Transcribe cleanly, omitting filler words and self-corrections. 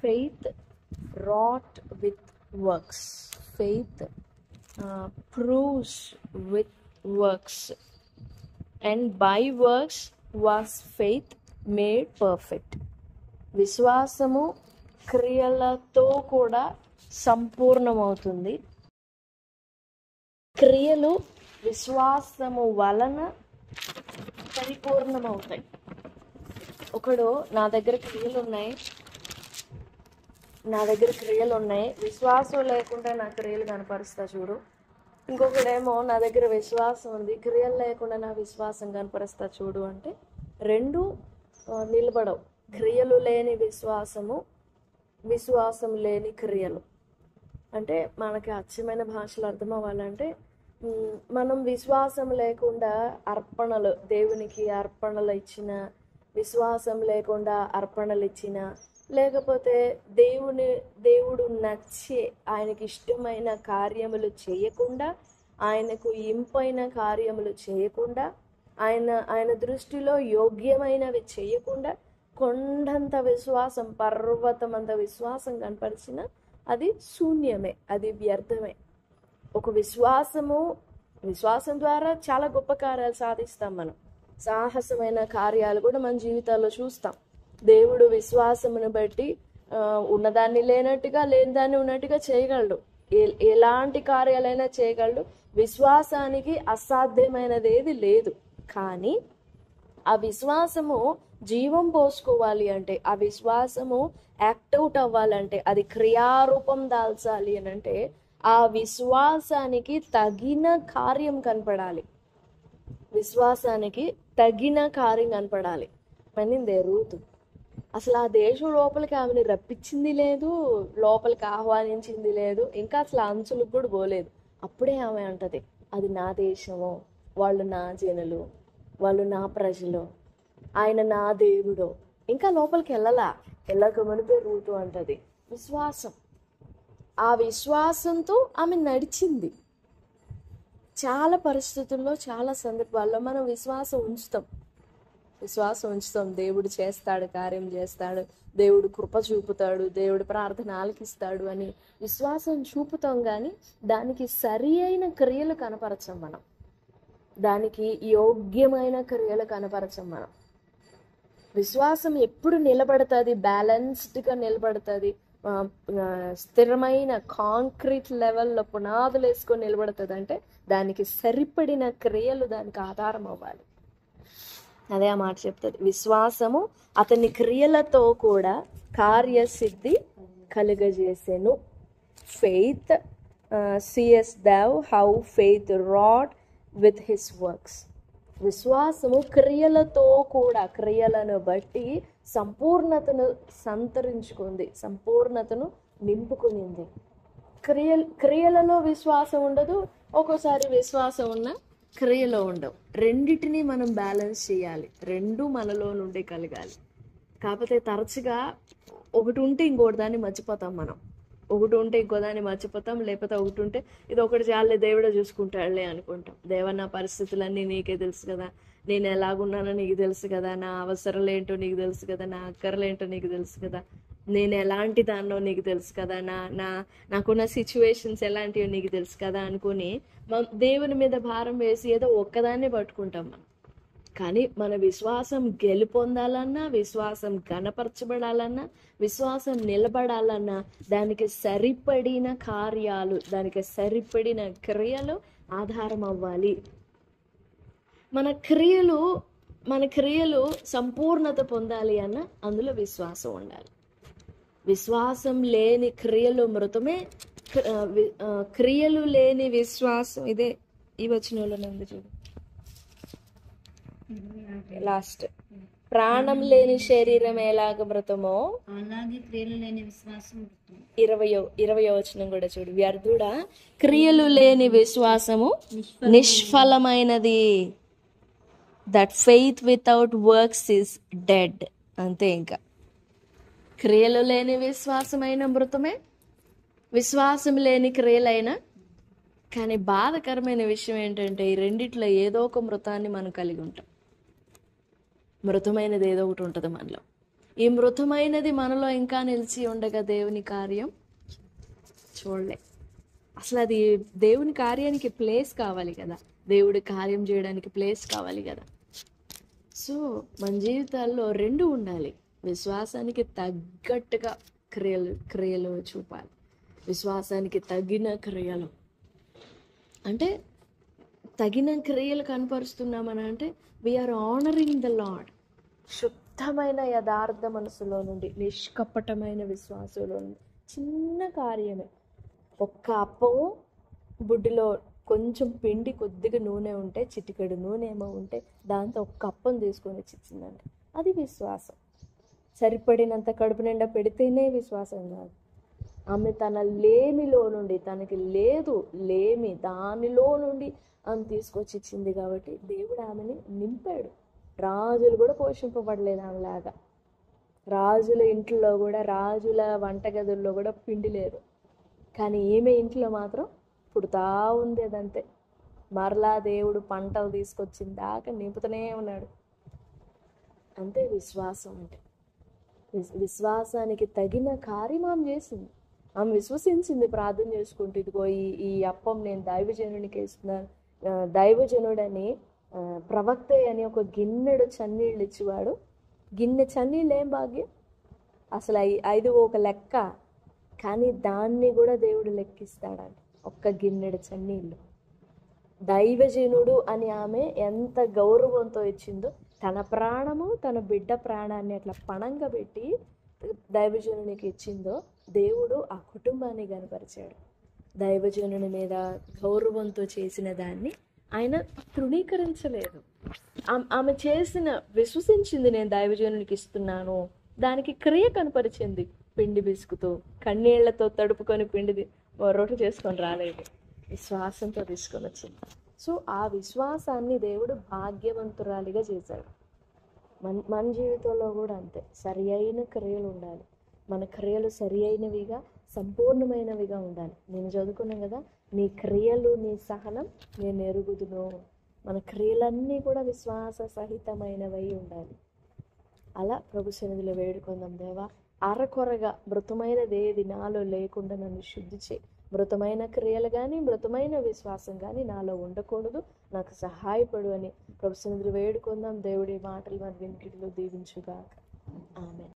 faith wrought with works. Faith proves with works, and by works was faith made perfect. విశ్వాసము క్రియలతో కూడా సంపూర్ణమవుతుంది. క్రియలు విశ్వాసము వలన పరిపూర్ణమవుతాయి. ఒకడు నా దగ్గర క్రియలు ఉన్నాయి, విశ్వాసం లేకుండా నా క్రియలు కనపరుస్తా చూడు. ఇంకొకడేమో నా దగ్గర విశ్వాసం ఉంది, క్రియలు లేకుండా నా విశ్వాసం కనపరుస్తా చూడు అంటే రెండు నిలబడవు. క్రియలు లేని విశ్వాసము, విశ్వాసం లేని క్రియలు. అంటే మనకి అచ్చమైన భాషలో అర్థం అవ్వాలంటే, మనం విశ్వాసం లేకుండా అర్పణలు, దేవునికి అర్పణలు ఇచ్చిన, విశ్వాసం లేకుండా అర్పణలు ఇచ్చిన, లేకపోతే దేవుడు నచ్చే ఆయనకి ఇష్టమైన కార్యములు చేయకుండా, ఆయనకు ఇంపైన కార్యములు చేయకుండా, ఆయన దృష్టిలో యోగ్యమైనవి చేయకుండా కొండంత విశ్వాసం, పర్వతమంత విశ్వాసం కనపరిచిన అది శూన్యమే, అది వ్యర్థమే. ఒక విశ్వాసం ద్వారా చాలా గొప్ప కార్యాలు సాధిస్తాం. మనం సాహసమైన కార్యాలు కూడా మన జీవితాల్లో చూస్తాం. దేవుడు విశ్వాసమును బట్టి ఉన్నదాన్ని లేనట్టుగా, లేని దాన్ని ఉన్నట్టుగా చేయగలడు. ఎలాంటి కార్యాలైనా చేయగలడు. విశ్వాసానికి అసాధ్యమైనది ఏది లేదు. కానీ ఆ విశ్వాసము జీవం పోసుకోవాలి అంటే, ఆ విశ్వాసము యాక్ట్ అవుట్ అవ్వాలంటే, అది క్రియారూపం దాల్చాలి అని అంటే, ఆ విశ్వాసానికి తగిన కార్యం కనపడాలి. విశ్వాసానికి తగిన కార్యం కనపడాలి. మనిందే రూతు అసలు ఆ దేశం లోపలికి ఆమెను రప్పించింది లేదు, లోపలికి ఆహ్వానించింది లేదు, ఇంకా అసలు అంచులకు కూడా పోలేదు. అప్పుడే ఆమె అంటది, అది నా దేశము, వాళ్ళు నా జనులు, వాళ్ళు నా ప్రజలు, ఆయన నా దేవుడు. ఇంకా లోపలికి వెళ్ళక మునిపే రూతు అంటది విశ్వాసం. ఆ విశ్వాసంతో ఆమె నడిచింది. చాలా పరిస్థితుల్లో, చాలా సందర్భాల్లో మనం విశ్వాసం ఉంచుతాం. దేవుడు చేస్తాడు, కార్యం చేస్తాడు, దేవుడు కృప చూపుతాడు, దేవుడు ప్రార్థన ఆలకిస్తాడు అని విశ్వాసం చూపుతాం. కానీ దానికి సరి అయిన క్రియలు కనపరచం మనం, దానికి యోగ్యమైన క్రియలు కనపరచం మనం. విశ్వాసం ఎప్పుడు నిలబడుతుంది? బ్యాలెన్స్డ్గా నిలబడుతుంది, స్థిరమైన కాంక్రీట్ లెవెల్లో పునాదులు వేసుకొని నిలబడుతుంది. అంటే దానికి సరిపడిన క్రియలు దానికి ఆధారం అవ్వాలి. అదే ఆ మాట చెప్తుంది. విశ్వాసము అతని క్రియలతో కూడా కార్యసిద్ధి కలుగజేసెను. Faith seest thou how faith wrought with his works. విశ్వాసము క్రియలతో కూడా, క్రియలను బట్టి సంపూర్ణతను సంతరించుకుంది, సంపూర్ణతను నింపుకునింది. క్రియలలో విశ్వాసం ఉండదు, ఒక్కోసారి విశ్వాసం ఉన్న క్రియలో ఉండవు. రెండిటిని మనం బ్యాలెన్స్ చేయాలి, రెండు మనలో నుండి కలగాలి. కాకపోతే తరచుగా ఒకటి ఉంటే ఇంకోటి దాన్ని మర్చిపోతాం మనం, ఒకటి ఉంటే ఇంకో దాన్ని మర్చిపోతాం, లేకపోతే ఒకటి ఉంటే ఇది ఒకటి చాలే దేవుడే చూసుకుంటాడులే అనుకుంటాం. దేవా, నా పరిస్థితులన్నీ నీకే తెలుసు కదా, నేను ఎలాగున్నానో నీకు తెలుసు కదా, నా అవసరాలు ఏంటో నీకు తెలుసు కదా, నా అక్కర్లు ఏంటో నీకు తెలుసు కదా, నేను ఎలాంటి దాన్నో నీకు తెలుసు కదా, నాకున్న సిచ్యువేషన్స్ ఎలాంటివో నీకు తెలుసు కదా అనుకుని దేవుని మీద భారం వేసి ఏదో ఒక్కదాన్ని పట్టుకుంటాం మనం. కానీ మన విశ్వాసం గెలుపొందాలన్నా, విశ్వాసం గణపరచబడాలన్నా, విశ్వాసం నిలబడాలన్నా దానికి సరిపడిన కార్యాలు, దానికి సరిపడిన క్రియలు ఆధారం అవ్వాలి. మన క్రియలు సంపూర్ణత పొందాలి అన్న అందులో విశ్వాసం ఉండాలి. విశ్వాసం లేని క్రియలు మృతమే, క్రియలు లేని విశ్వాసం. ఇదే ఈ వచనంలో ఉంది చూడు, లాస్ట్. ప్రాణం లేని శరీరం ఎలాగ మృతమో అలాగే క్రియలు లేని విశ్వాసం. 20వ వచనం కూడా చూడు, వ్యర్థుడా క్రియలు లేని విశ్వాసము నిష్ఫలమైనది. That faith without works is dead. అంతే. ఇంకా క్రియలు లేని విశ్వాసమైన మృతమే, విశ్వాసం లేని క్రియలైనా. కానీ బాధకరమైన విషయం ఏంటంటే ఈ రెండిట్లో ఏదో ఒక మృతాన్ని మనం కలిగి ఉంటాం. మృతమైనది ఏదో ఒకటి ఉంటుంది మనలో. ఈ మృతమైనది మనలో ఇంకా నిలిచి ఉండగా దేవుని కార్యం చూడలే. అసలు అది దేవుని కార్యానికి ప్లేస్ కావాలి కదా, దేవుడి కార్యం చేయడానికి ప్లేస్ కావాలి కదా. సో మన జీవితాల్లో రెండు ఉండాలి. విశ్వాసానికి తగ్గట్టుగా క్రియలు చూపాలి. విశ్వాసానికి తగిన క్రియలు అంటే తగిన క్రియలు కనపరుస్తున్నామని అంటే వీఆర్ ఆనరింగ్ ద లార్డ్. శుద్ధమైన యథార్థ మనసులో నుండి, నిష్కపటమైన విశ్వాసంలో నుండి చిన్న కార్యమే. ఒక్క అప్పము బుడ్డిలో కొంచెం పిండి, కొద్దిగా నూనె ఉంటే, చిటికెడు నూనె ఏమో ఉంటే దాంతో ఒక్క అప్పం తీసుకొని ఇచ్చిందండి. అది విశ్వాసం. సరిపడినంత కడుపు నిండా పెడితేనే విశ్వాసం కాదు. ఆమె తన లేమిలో నుండి, తనకి లేదు లేమి, దానిలో నుండి ఆమె తీసుకొచ్చి ఇచ్చింది కాబట్టి దేవుడు ఆమెని నింపాడు. రాజులు కూడా పోషింపబడలేదు ఆమెలాగా. రాజుల ఇంట్లో కూడా, రాజుల వంటగదుల్లో కూడా పిండి లేదు, కానీ ఈమె ఇంట్లో మాత్రం పుడతా ఉంది. అదంతే. మరలా దేవుడు పంటలు తీసుకొచ్చిన దాకా నింపుతూనే ఉన్నాడు. అంతే విశ్వాసం అంటే. విశ్వాసానికి తగిన కార్యం ఆమె చేసింది. ఆమె విశ్వసించింది, ప్రార్థన చేసుకుంటూ, ఇదిగో ఈ అప్పం నేను దైవజనునికి ఇస్తున్నాను. దైవజనుడని ప్రవక్త అని ఒక గిన్నెడు చన్నీళ్ళు ఇచ్చేవాడు. గిన్నె చన్నీళ్ళు ఏం భాగ్యం అసలు. 5 ఒక లెక్క, కానీ దాన్ని కూడా దేవుడు లెక్కిస్తాడంట. ఒక్క గిన్నెడు చన్నీళ్ళు దైవజనుడు అని ఆమె ఎంత గౌరవంతో ఇచ్చిందో, తన ప్రాణము తన బిడ్డ ప్రాణాన్ని అట్లా పణంగా పెట్టి దైవజనునికి ఇచ్చిందో దేవుడు ఆ కుటుంబాన్ని కనపరిచాడు. దైవజనుని మీద గౌరవంతో చేసిన దాన్ని ఆయన తృణీకరించలేదు. ఆమె చేసిన విశ్వసించింది, నేను దైవజనునికి ఇస్తున్నాను, దానికి క్రియ కనపరిచింది. పిండి బిసుకుతూ కన్నీళ్లతో తడుపుకొని పిండి రొట్టె చేసుకొని రాలేదు, విశ్వాసంతో తీసుకొని వచ్చింది. సో ఆ విశ్వాసాన్ని దేవుడు భాగ్యవంతురాలిగా చేశాడు. మన జీవితంలో కూడా అంతే. సరి అయిన క్రియలు ఉండాలి. మన క్రియలు సరి అయినవిగా, సంపూర్ణమైనవిగా ఉండాలి. నేను చదువుకున్నాను కదా, నీ క్రియలు నీ సహనం నేను ఎరుగుదును. మన క్రియలన్నీ కూడా విశ్వాస సహితమైనవై ఉండాలి. అలా ప్రభు సన్నిధిలో వేడుకుందాం. దేవా, అరకొరగా మృతమైనది ఏది నాలో లేకుండా నన్ను శుద్ధి చేయి. మృతమైన క్రియలు కానీ, మృతమైన విశ్వాసం కానీ నాలో ఉండకూడదు, నాకు సహాయపడు అని ప్రభు సన్నిధిలో వేడుకుందాం. దేవుడి మాటలు మన వినికిడిలో దీవించుగాక. ఆమేన్.